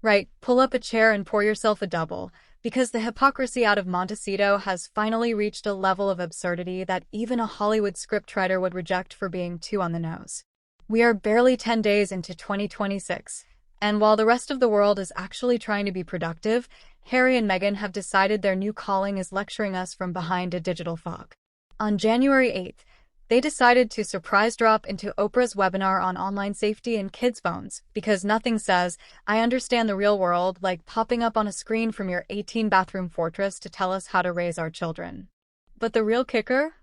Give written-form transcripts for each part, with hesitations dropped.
Right, pull up a chair and pour yourself a double, because the hypocrisy out of Montecito has finally reached a level of absurdity that even a Hollywood scriptwriter would reject for being too on the nose. We are barely 10 days into 2026, and while the rest of the world is actually trying to be productive, Harry and Meghan have decided their new calling is lecturing us from behind a digital fog. On January 8th, they decided to surprise drop into Oprah's webinar on online safety in kids' phones because nothing says, "I understand the real world," like popping up on a screen from your 18-bathroom fortress to tell us how to raise our children. But the real kicker?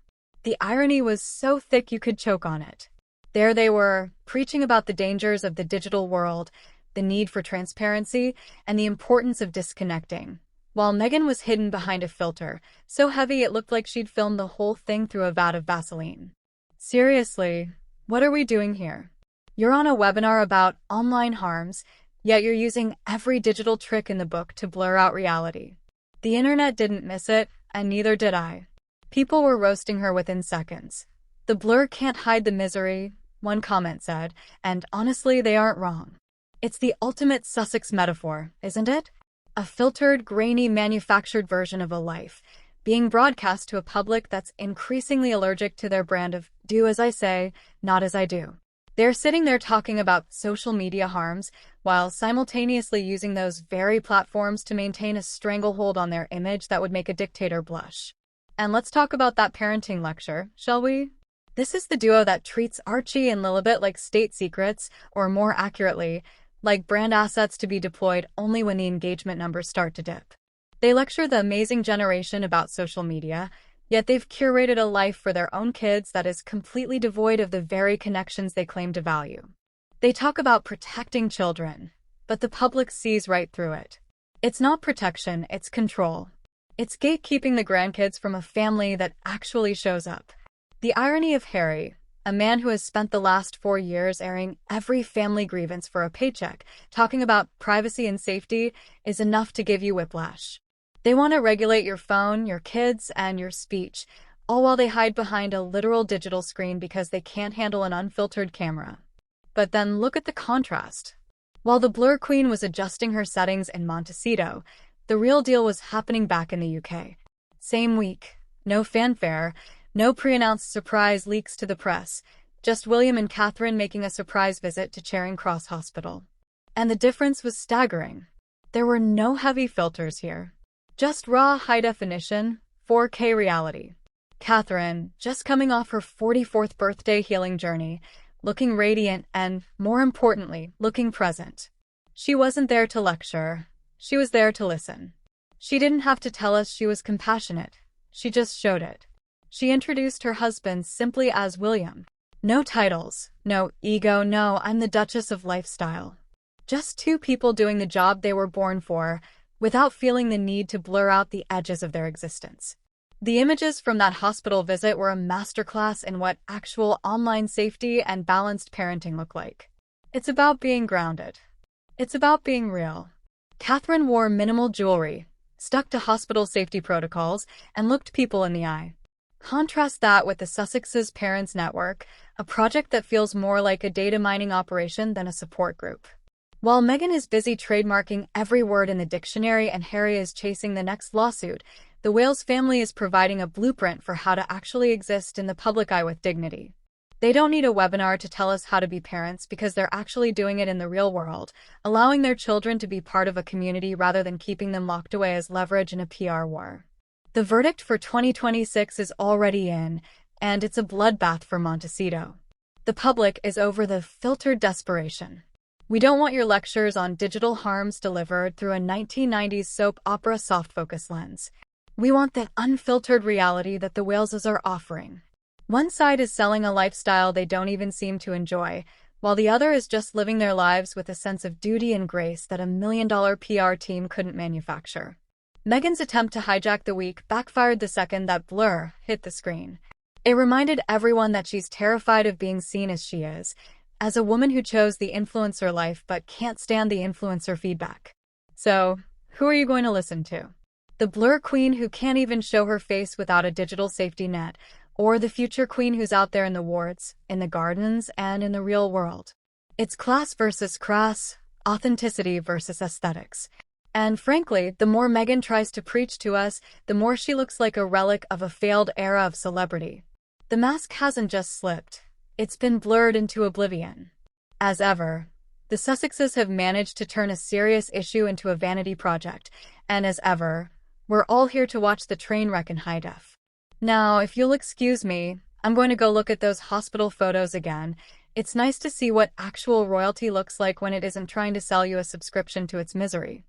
The irony was so thick you could choke on it. There they were, preaching about the dangers of the digital world, the need for transparency, and the importance of disconnecting, while Meghan was hidden behind a filter, so heavy it looked like she'd filmed the whole thing through a vat of Vaseline. Seriously, what are we doing here? You're on a webinar about online harms, yet you're using every digital trick in the book to blur out reality. The internet didn't miss it, and neither did I. People were roasting her within seconds. "The blur can't hide the misery," one comment said, and honestly, they aren't wrong. It's the ultimate Sussex metaphor, isn't it? A filtered, grainy, manufactured version of a life, being broadcast to a public that's increasingly allergic to their brand of "do as I say, not as I do." They're sitting there talking about social media harms, while simultaneously using those very platforms to maintain a stranglehold on their image that would make a dictator blush. And let's talk about that parenting lecture, shall we? This is the duo that treats Archie and Lilibet like state secrets, or more accurately, like brand assets to be deployed only when the engagement numbers start to dip. They lecture the amazing generation about social media, yet they've curated a life for their own kids that is completely devoid of the very connections they claim to value. They talk about protecting children, but the public sees right through it. It's not protection, it's control. It's gatekeeping the grandkids from a family that actually shows up. The irony of Harry, a man who has spent the last 4 years airing every family grievance for a paycheck, talking about privacy and safety, is enough to give you whiplash. They want to regulate your phone, your kids, and your speech, all while they hide behind a literal digital screen because they can't handle an unfiltered camera. But then look at the contrast. While the Blur Queen was adjusting her settings in Montecito, the real deal was happening back in the UK. Same week, no fanfare, no pre-announced surprise leaks to the press, just William and Catherine making a surprise visit to Charing Cross Hospital. And the difference was staggering. There were no heavy filters here. Just raw high-definition, 4K reality. Catherine, just coming off her 44th birthday healing journey, looking radiant and, more importantly, looking present. She wasn't there to lecture. She was there to listen. She didn't have to tell us she was compassionate. She just showed it. She introduced her husband simply as William. No titles, no ego, no "I'm the Duchess of Lifestyle." Just two people doing the job they were born for, without feeling the need to blur out the edges of their existence. The images from that hospital visit were a masterclass in what actual online safety and balanced parenting look like. It's about being grounded. It's about being real. Catherine wore minimal jewelry, stuck to hospital safety protocols, and looked people in the eye. Contrast that with the Sussex's Parents Network, a project that feels more like a data mining operation than a support group. While Meghan is busy trademarking every word in the dictionary and Harry is chasing the next lawsuit, the Wales family is providing a blueprint for how to actually exist in the public eye with dignity. They don't need a webinar to tell us how to be parents because they're actually doing it in the real world, allowing their children to be part of a community rather than keeping them locked away as leverage in a PR war. The verdict for 2026 is already in, and it's a bloodbath for Montecito. The public is over the filtered desperation. We don't want your lectures on digital harms delivered through a 1990s soap opera soft-focus lens. We want the unfiltered reality that the Waleses are offering. One side is selling a lifestyle they don't even seem to enjoy, while the other is just living their lives with a sense of duty and grace that a $1 million PR team couldn't manufacture. Meghan's attempt to hijack the week backfired the second that Blur hit the screen. It reminded everyone that she's terrified of being seen as she is, as a woman who chose the influencer life but can't stand the influencer feedback. So, who are you going to listen to? The Blur Queen who can't even show her face without a digital safety net, or the future queen who's out there in the wards, in the gardens, and in the real world? It's class versus crass, authenticity versus aesthetics. And frankly, the more Meghan tries to preach to us, the more she looks like a relic of a failed era of celebrity. The mask hasn't just slipped, it's been blurred into oblivion. As ever, the Sussexes have managed to turn a serious issue into a vanity project, and as ever, we're all here to watch the train wreck in high def. Now, if you'll excuse me, I'm going to go look at those hospital photos again. It's nice to see what actual royalty looks like when it isn't trying to sell you a subscription to its misery.